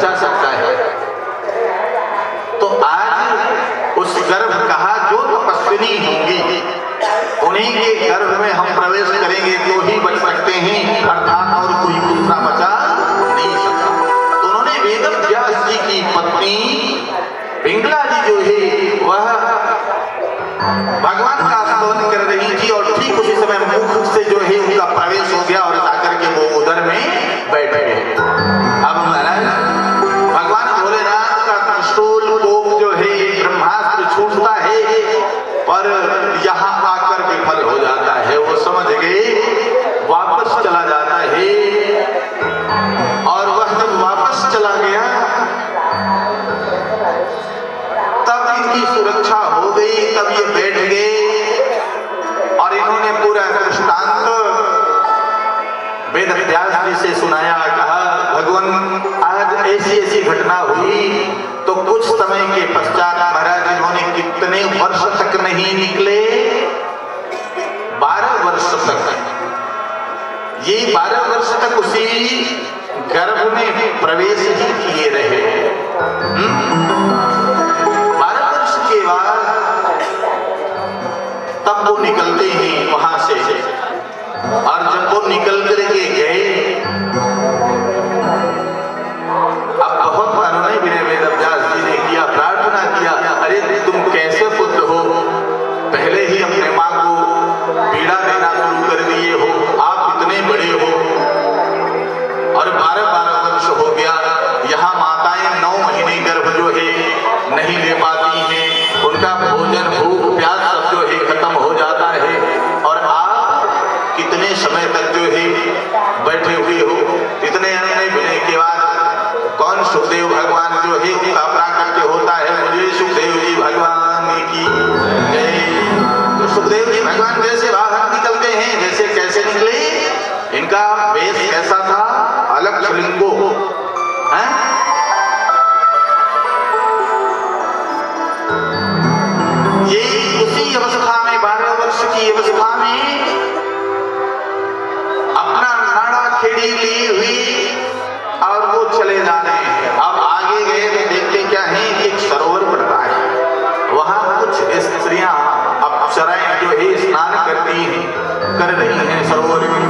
बचा सकता है। तो आज उस गर्भ कहा जो तपस्विनी होंगी उन्हीं के गर्भ में हम प्रवेश करेंगे तो ही बच सकते हैं, अर्थात और कोई दूसरा बचा नहीं सकता। तो उन्होंने वेद व्यास जी की पत्नी पिंगला जी जो है वह भगवान का स्तवन कर रही थी और ठीक उसी समय मुख से जो है उनका प्रवेश हो गया और जाकर के वो उधर में बैठ गए। अब महाराज भगवान भोलेनाथ का त्रिशूल कोप जो है ब्रह्मास्त्र छूटता है पर यहाँ आकर विफल हो जाता है। वो समझ गए वापस चला जाता है और वह जब वापस चला गया तब इनकी सुरक्षा हो गई। तब ये बैठ गए और इन्होंने पूरा दृष्टांत वेद व्यास जी से सुनाया। कहा भगवान आज ऐसी ऐसी घटना हुई तो कुछ समय के पश्चात महाराज इन्होंने कितने वर्ष तक नहीं निकले, 12 वर्ष तक। ये 12 वर्ष तक उसी गर्भ में प्रवेश ही किए रहे। 12 वर्ष के बाद तब वो निकलते हैं वहां से और जब वो निकल करके गए अब बहुत अनुनय विनय वेद व्यास जी ने किया, प्रार्थना किया, अरे तुम कैसे पुत्र हो, पहले ही अपने माँ को पीड़ा देना शुरू कर दिए हो, आप इतने बड़े हो और 12 वर्ष हो गया। यहाँ माताएं 9 महीने गर्भ जो है नहीं ले पाती हैं, उनका भोजन भूख प्यास सब जो है खत्म हो जाता है और आप कितने समय तक जो है बैठे हुए हो। इतने अनुनय विनय के बाद कौन सुखदेव भगवान जो है उनका प्राकट्य होता है, मुझे सुखदेव जी भगवान की जय। तो सुखदेव जी भगवान जैसे बाहर निकलते हैं वैसे कैसे निकले, इनका वेश कैसा था, अलग श्रृंगो है। ये उसी अवस्था में 12 वर्ष की अवस्था में अपना नाड़ा खेड़ी ली हुई और वो चले जा रहे हैं। अब आगे गए तो देखते क्या है कि एक सरोवर पड़ता है, वहां कुछ स्त्रियां अप्सराएं जो है स्नान करती हैं, कर रही हैं सरोवर में,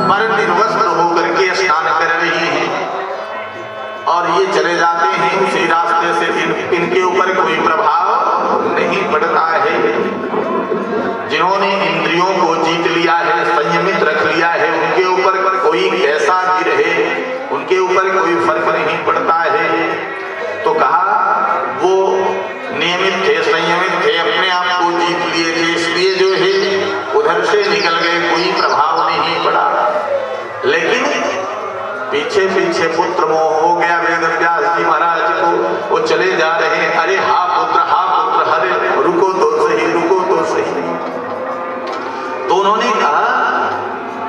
पर निर्वस्त्र होकर के स्नान कर रही हैं और ये चले जाते हैं उसी रास्ते से। इनके ऊपर कोई प्रभाव नहीं पड़ता है। जिन्होंने इंद्रियों को जीत लिया है, संयमित रख लिया है, उनके ऊपर कोई कैसा भी रहे उनके ऊपर कोई फर्क नहीं पड़ता है। तो कहा वो नियमित थे, संयमित थे, अपने आप को जीत लिए थे, इसलिए जो है उधर से निकल गए, कोई प्रभाव नहीं पड़ा। लेकिन पीछे पीछे पुत्र मोह हो गया वेद व्यास जी महाराज को, वो चले जा रहे हैं, अरे हा पुत्र हरे रुको तो सही, रुको तो सही। तो उन्होंने कहा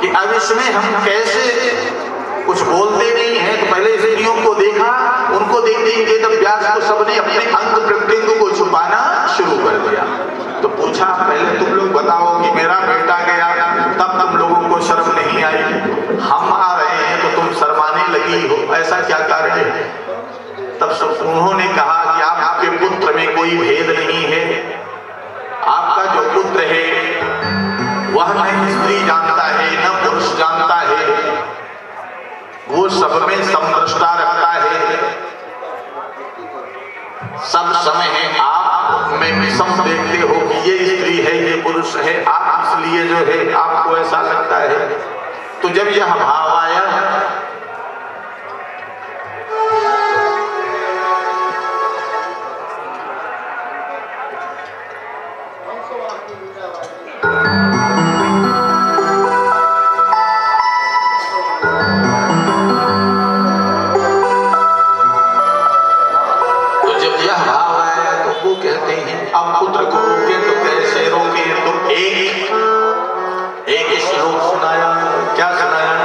कि अब इसमें हम कैसे, कुछ बोलते नहीं है। तो पहले स्त्रियों को देखा, उनको देखते ही वेद व्यास को सबने अपने अंग प्रत्यंग को छुपाना शुरू कर दिया। तो पूछा पहले तुम लोग बताओ कि मेरा बेटा गया, तब तुम लोगों को शर्म नहीं आई, हम आ रहे हैं तो तुम शर्माने लगी हो, ऐसा क्या कारण है। तब सब उन्होंने कहा कि आपके पुत्र में कोई भेद नहीं है, आपका जो पुत्र है वह न स्त्री जानता है न पुरुष जानता है, वो सब में समदृष्टा रखता है, सब समय है आप में विषम देखते हो कि ये स्त्री है ये पुरुष है, आप इसलिए जो है आपको ऐसा लगता है। तो जब यह भाव आया कहते हैं अब पुत्र को रोके तो कैसे रोके। तो एक श्लोक सुनाया, क्या सुनाया,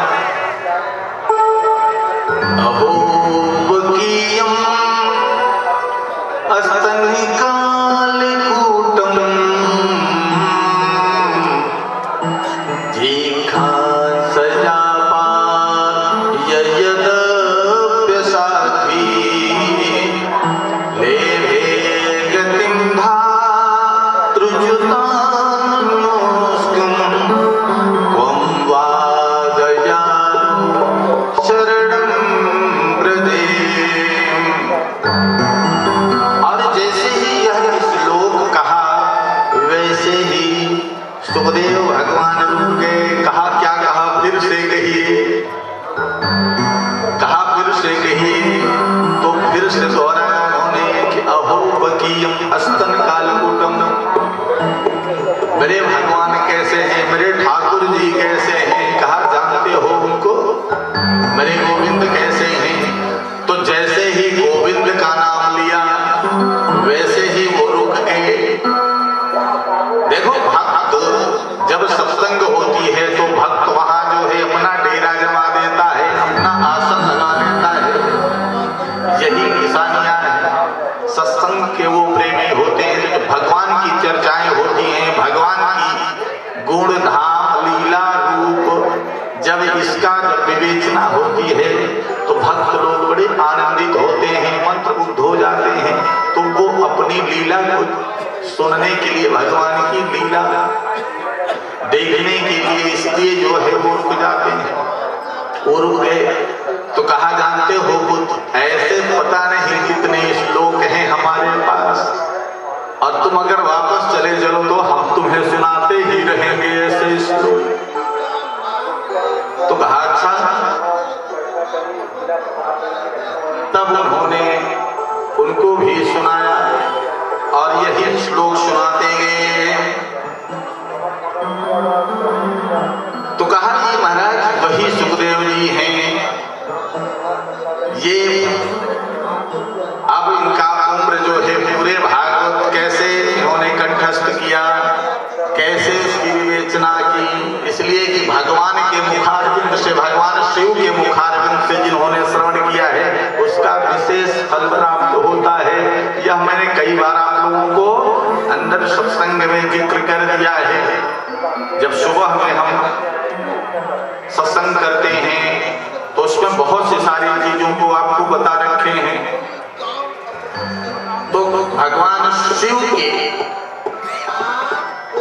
अहोबकीयम अस्तनिकालकूटम रुक गए। कहा क्या कहा, फिर से कहिए, कहा फिर से कहिए। तो फिर से दोहराया उन्होंने कि अहो बकीयम अस्तन कालकूटम, मेरे भगवान कैसे हैं, मेरे ठाकुर जी कैसे हैं। कहा जानते हो उनको, मेरे गोविंद कैसे हैं। तो जैसे ही गोविंद का नाम लिया वैसे ही वो रुक गए। देखो भक्त जब सत्संग होती है तो भक्त वहां जो है अपना डेरा जमा देता है, अपना आसन लगा लेता है। यही निशानियां हैं सत्संग के। वो प्रेमी होते हैं जो भगवान की चर्चाएं होती हैं, भगवान की गुण धाम लीला रूप, जब इसका जब विवेचना होती है तो भक्त लोग बड़े आनंदित होते हैं, मंत्रमुग्ध हो जाते हैं। तो वो अपनी लीला को सुनने के लिए, भगवान की लीला देखने के लिए इसलिए जो है वो रुक जाते हैं। वो रुक गए तो कहा जानते हो बुद्ध, ऐसे पता नहीं कितने श्लोक हैं हमारे पास, और तुम अगर वापस चले चलो तो हम तुम्हें सुनाते ही रहेंगे ऐसे श्लोक। तो कहा अच्छा। तब उन्होंने उनको भी सुनाया और यही श्लोक सुनाते गए। तो कहा ये महाराज वही सुखदेव जी हैं, ये अब इनका उम्र जो है पूरे भागवत कैसे इन्होंने कंठस्थ किया, कैसे उसकी विवेचना की, इसलिए कि भगवान के मुखारविंद से, भगवान शिव के मुखारविंद से जिन्होंने श्रवण किया है उसका विशेष फल प्राप्त होता है। यह मैंने कई बार आप लोगों को अंदर सत्संग में जिक्र कर दिया है। जब सुबह में हम सत्संग करते हैं तो उसमें बहुत सी सारी चीजों को आपको बता रखे हैं। तो भगवान शिव के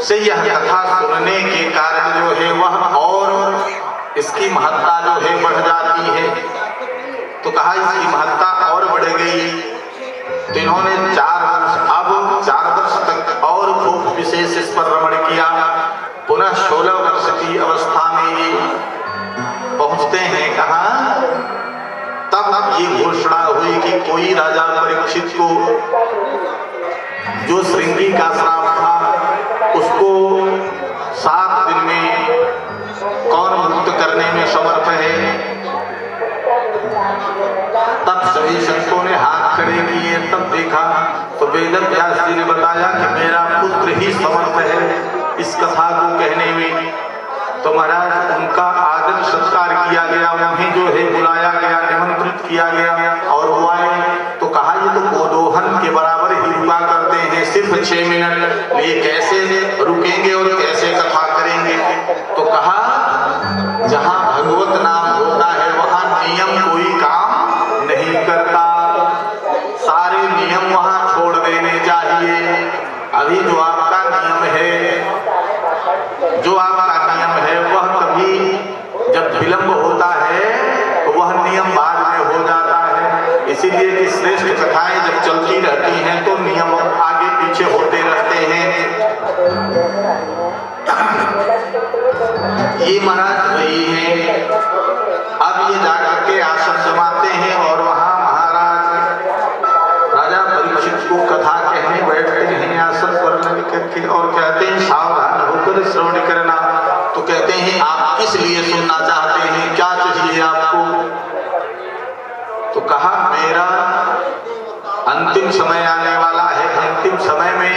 से यह कथा सुनने के कारण जो है वह और इसकी महत्ता जो है बढ़ जाती है। तो कहा इसकी महत्ता और बढ़ गई। तो इन्होंने 4 वर्ष, अब 4 वर्ष तक और खूब विशेष इस पर रमण किया। पुनः 16 वर्ष की अवस्था में ये पहुंचते हैं। कहा तब ये घोषणा हुई कि कोई राजा परीक्षित को जो श्रृंगी का श्राप था उसको 7 दिन में कौन मुक्त करने में समर्थ है। तब सभी संतों ने हाथ खड़े किए। तब देखा तो वेद व्यास जी ने बताया कि मेरा पुत्र ही समर्थ है इस कथा को कहने में। तो महाराज उनका आदर सत्कार किया गया, उन्हें जो है बुलाया गया, निमंत्रित किया गया और वो आए। तो कहा ये तो गोदोहन के बराबर ही रुका करते हैं, सिर्फ 6 मिनट, ये कैसे रुकेंगे और कैसे कथा करेंगे। तो कहा जहां भगवत नाम होता है वहां नियम कोई काम नहीं करता, सारे नियम वहां छोड़ देने चाहिए। अभी जो आपका नियम है, जो आपका नियम है वह कभी जब विलंब होता है तो वह नियम बाद में हो जाता है। इसीलिए कि श्रेष्ठ कथाएं जब चलती रहती हैं तो नियम आगे पीछे होते रहते हैं। ये महाराज वही है। अब ये जाकर के आसन जमाते हैं और वहां महाराज राजा परीक्षित को कथा कहने बैठते हैं आसन पर लग करके और कहते हैं सावधान होकर श्रवण करना। तो कहते हैं आप किस लिए सुनना चाहते हैं, क्या चाहिए आपको। तो कहा मेरा अंतिम समय आने वाला है, अंतिम समय में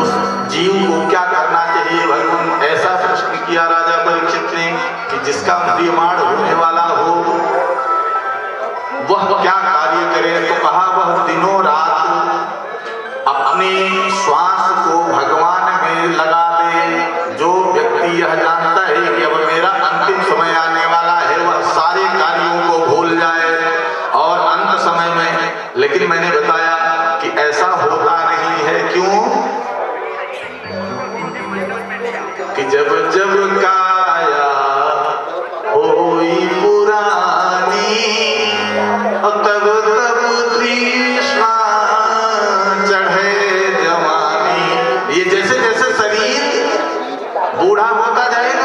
उस जीव को क्या करना चाहिए भगवान, ऐसा प्रश्न किया राजा परीक्षित ने कि जिसका निर्माण होने वाला हो वह क्या कार्य करे। तो कहा वह दिनों रात अपने श्वास को भगवान में लगा दे। जो व्यक्ति यह जानता है कि अब मेरा अंतिम समय आने वाला है वह सारे कार्यों को भूल जाए और अंत समय में, लेकिन मैंने बताया कि ऐसा होता नहीं है। क्यों कि जब जब काया होई पुरानी तब तब तृष्णा चढ़े जवानी। ये जैसे जैसे शरीर बूढ़ा होता जाएगा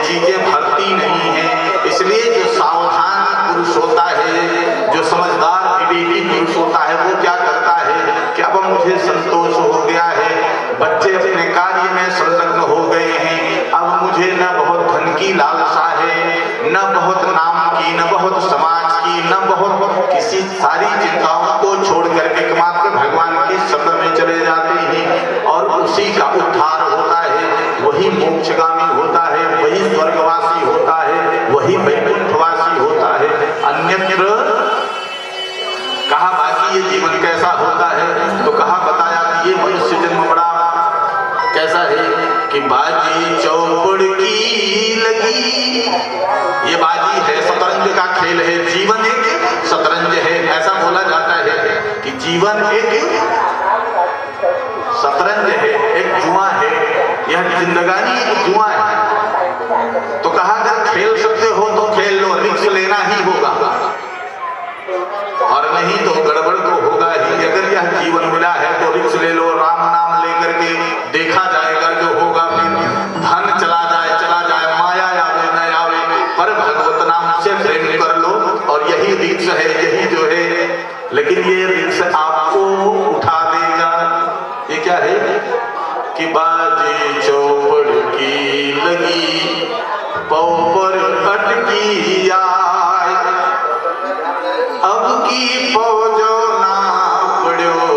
चीजें भरती नहीं है। इसलिए जो सावधान पुरुष होता है, जो समझदार विवेकी पुरुष होता है, वो क्या करता है कि अब मुझे संतोष हो गया है, बच्चे अपने कार्य में संलग्न हो गए हैं, अब मुझे न बहुत धन की लालसा है, न बहुत नाम की, न बहुत समाज की, न बहुत किसी, सारी चिंताओं को छोड़ करके मात्र भगवान के शब्द में चले जाते हैं और उसी का उद्धार होता है। वही मोक्षगामी होता है, वही स्वर्गवासी होता है, वही वैकुंठवासी होता है। अन्यत्र कहा बाकी ये जीवन कैसा होता है, तो कहा बताया कि ये मनुष्य जन्म बड़ा कैसा है कि बाजी चौपड़ की लगी। ये बाजी है, शतरंज का खेल है, जीवन एक शतरंज है। ऐसा बोला जाता है कि जीवन एक शतरंज है, एक जुआ है, यह जिंदगानी एक जुआ है। तो कहा अगर खेल सकते हो तो खेल लो, रिस्क लेना ही होगा और नहीं तो गड़बड़ तो होगा ही। अगर यह जीवन मिला है तो रिस्क ले लो, राम नाम लेकर के देखा जाएगा जो होगा, फिर धन चला जाए, माया आवे न आवे, पर भगवत नाम से प्रेम कर लो और यही रिस्क है, यही जो है। लेकिन ये रिस्क आपको उठा देगा। ये क्या है कि बाजी चौपड़ की लगी, पौ पर अटकी आए, अब की पौजो ना पड़ो,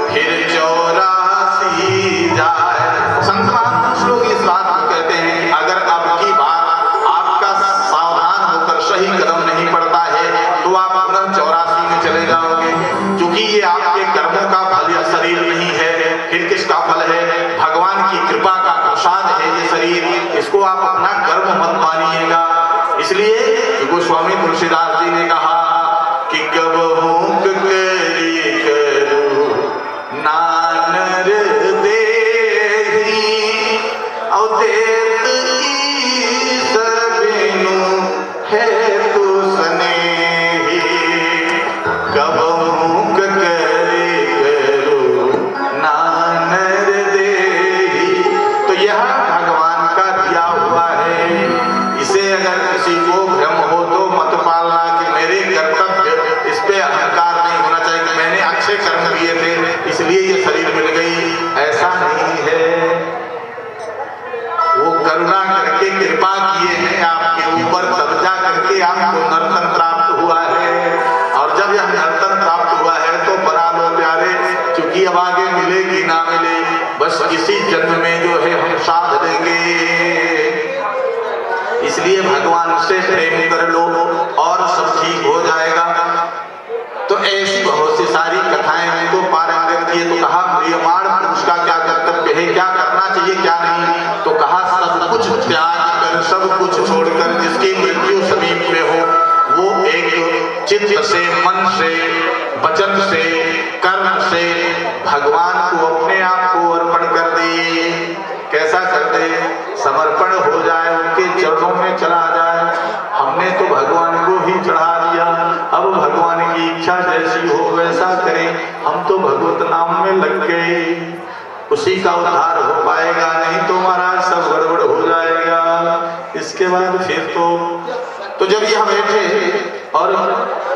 फिर 84 जाए। संत महापुरुष लोग इस बात को कहते हैं अगर अब की बार आपका सावधान होकर सही कदम नहीं पड़ता है तो आप पुनः 84 में चले जाओगे, क्योंकि ये आपके कर्मों का फल या शरीर नहीं है। फिर किसका फल है? भगवान की कृपा का प्रसाद है ये शरीर, इसको आप अपना कर्म मत मानिएगा। इसलिए गोस्वामी तुलसीदास जी ने कहा कि कब हुक करी करो नानर देही, और देत ईश्वर बिनु है तु स्नेही। कब हुक करी करो नानर देही, तो यह भगवान का दिया हुआ है। इसे अगर किसी को भ्रम हो तो मत पालना कि मेरे कर्तव्य, इस पे अहंकार नहीं होना चाहिए कि मैंने अच्छे कर्म किए थे इसलिए ये शरीर मिल गई, ऐसा नहीं है। वो करुणा करके कृपा किए हैं आपके ऊपर, तब जा करके आपको नर्तन प्राप्त हुआ है। और जब यह नर्तन प्राप्त हुआ है तो बना लो प्यारे, क्योंकि अब आगे मिले कि ना मिले, बस इसी जन्म में जो है हम साध लेंगे। इसलिए भगवान से प्रेम कर लो और सब ठीक हो जाएगा। तो ऐसी बहुत सी सारी कथाएं हैं तो पारंगत किए। तो कहा प्रियमाण पुरुष का क्या कर्तव्य है, क्या करना चाहिए क्या नहीं, तो कहा सब कुछ त्याग कर, सब कुछ छोड़कर, जिसकी मृत्यु समीप में हो वो एक चित्त से, मन से, वचन से, कर्म से भगवान को अपने आप को अर्पण कर दे। कैसा कर दे? समर्पण हो जाए, उनके चरणों में चला जाए। हमने तो भगवान को ही चढ़ा दिया, अब भगवान की इच्छा जैसी हो वैसा करें। हम तो भगवत नाम में लग गए, उसी का उद्धार हो पाएगा, नहीं तो महाराज सब गड़बड़ हो जाएगा। इसके बाद फिर तो जब यह बैठे और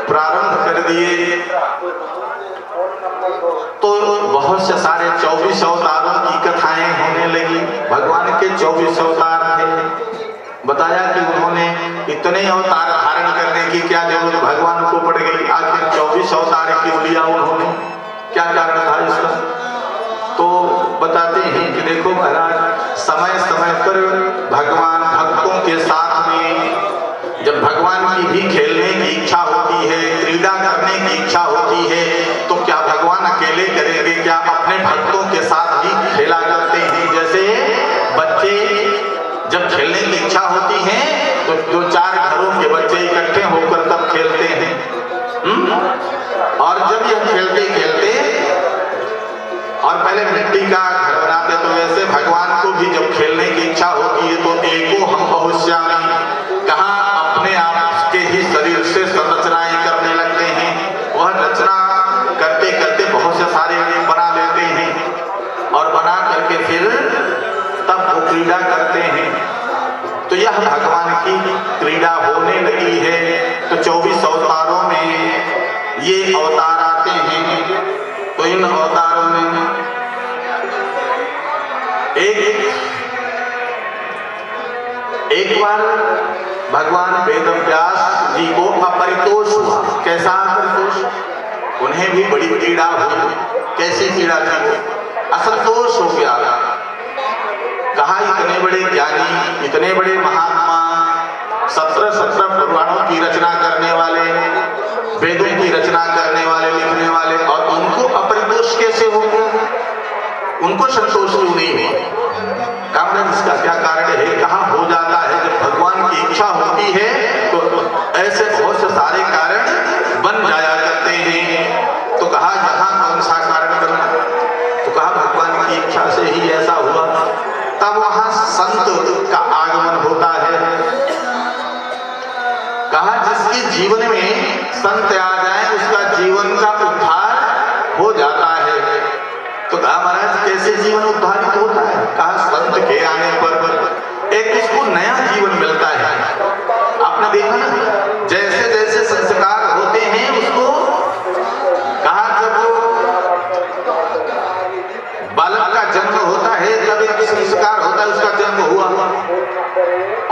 प्रारंभ कर दिए तो बहुत से सारे 24 अवतारों की कथाएं होने लगी। भगवान के 24 अवतार थे। बताया कि उन्होंने इतने अवतार धारण करने की क्या जरूरत भगवान को पड़ गई, आखिर 24 अवतार क्यों लिया उन्होंने, क्या कारण था इसका? तो बताते हैं कि देखो महाराज, समय समय पर भगवान भक्तों के साथ में, जब भगवान की भी खेलने की इच्छा होती है, क्रीड़ा करने की इच्छा होती है, तो क्या भगवान अकेले करेंगे क्या? अपने भक्तों के साथ ही खेला करते हैं। जैसे बच्चे जब खेलने की इच्छा होती है तो 2-4 घरों के बच्चे इकट्ठे होकर तब खेलते हैं। और जब यह खेलते खेलते और पहले मिट्टी का घर बनाते, तो वैसे भगवान को भी जब खेलने की इच्छा होती है तो एको हम बहुश्यामी, कहा अपने आप के ही शरीर से संरचनाएं करने लगते हैं। वह रचना करते करते बहुत से सारे बना लेते हैं और बना करके फिर तब वो क्रीड़ा करते हैं। तो यह यह भगवान की क्रीड़ा होने लगी है तो 24 अवतारों में ये अवतार आते हैं। तो इन अवतारों में एक बार भगवान वेदव्यास जी को अपरितोष हुआ। कैसा अपरितोष? उन्हें भी बड़ी पीड़ा हुई। कैसी पीड़ा थी? असंतोष हो गया। कहा इतने बड़े ज्ञानी, इतने बड़े महात्मा, 17 पुराणों की रचना करने वाले, वेदों की रचना करने वाले, लिखने वाले, और उनको अपरितोष कैसे हो गया? उनको संतोष क्यों नहीं हुआ? कामराज इसका क्या कारण है? कहा हो जाता है जब भगवान की इच्छा होती है तो ऐसे बहुत से सारे कारण बन जाया करते हैं। तो कहा यहाँ कौन सा कारण बनना? तो कहा भगवान की इच्छा से ही ऐसा हुआ। तब वहां संत का आगमन होता है। कहा जिसके जीवन में संत आ जाए उसका जीवन का उद्धार हो जाता है। तो कहा महाराज कैसे जीवन उद्धारित होता है? कहा संत के आने पर एक उसको नया जीवन मिलता है। आपने देखा ना, जैसे जैसे संस्कार होते हैं उसको, कहा जब बालक का जन्म होता है तब एक संस्कार होता है, उसका जन्म हुआ।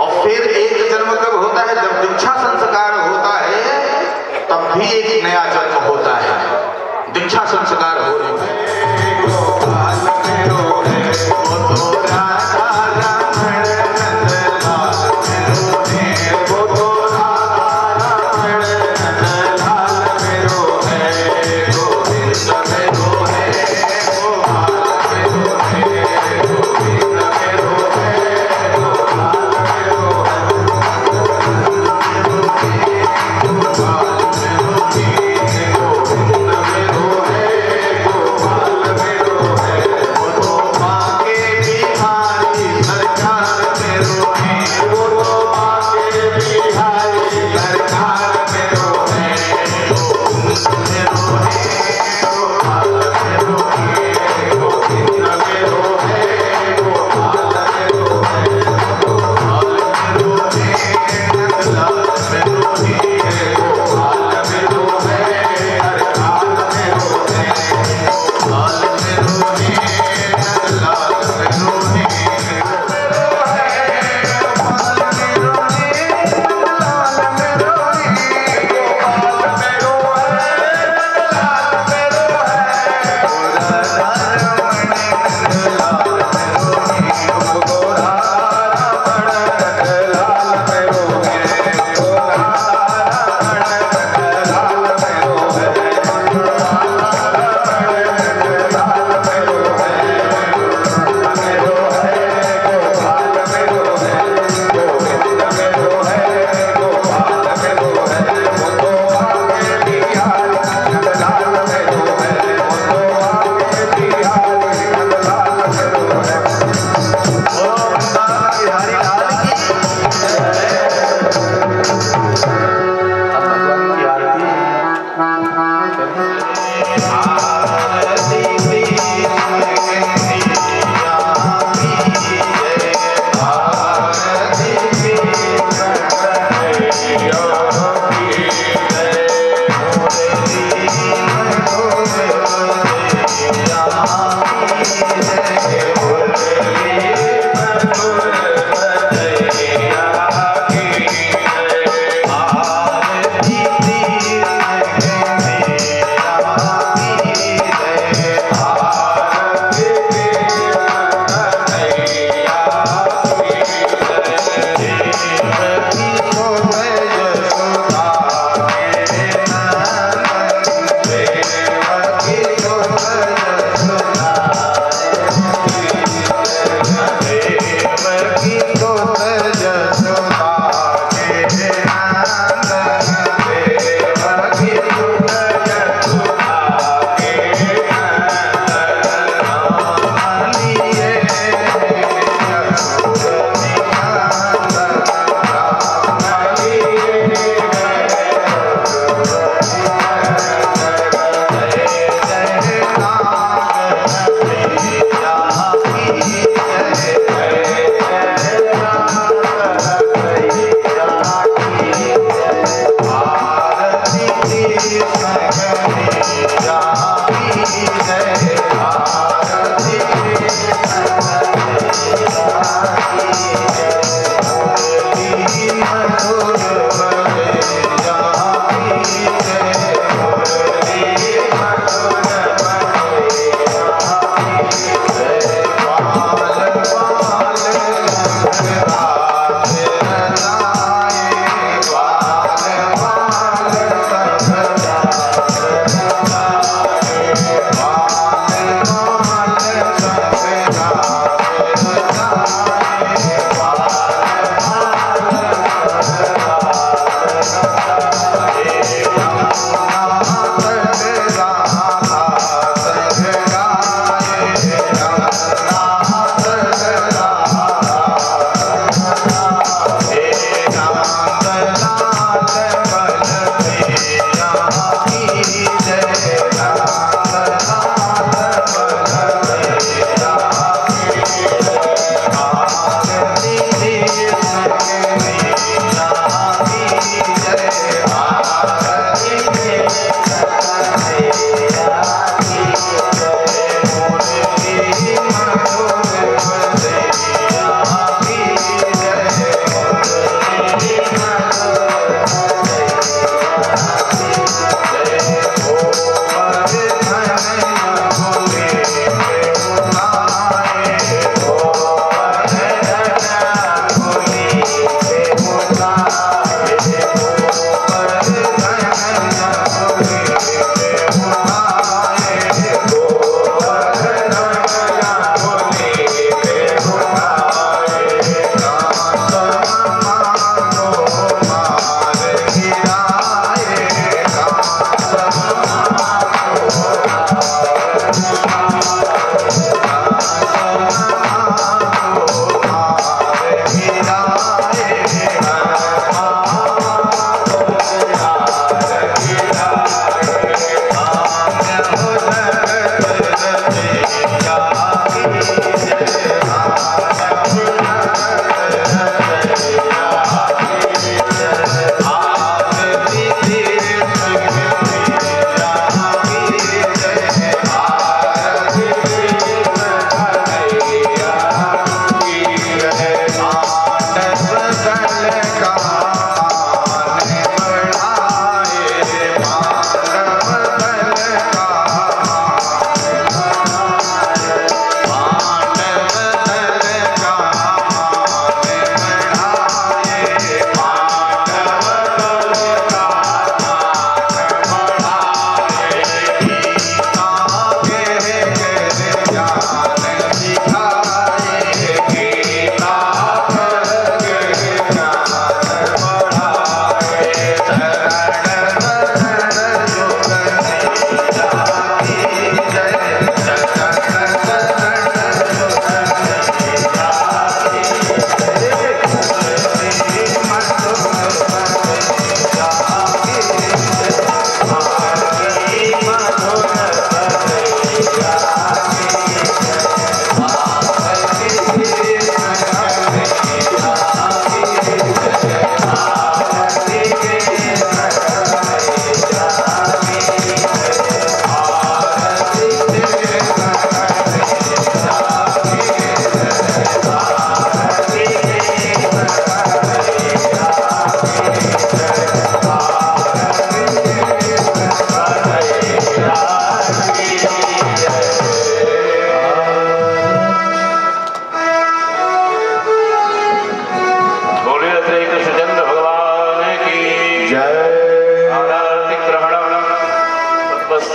और फिर एक जन्म कब होता है? जब दीक्षा संस्कार होता है तब भी एक नया जन्म होता है। दीक्षा संस्कार होने में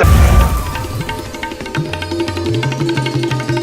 नमस्कार।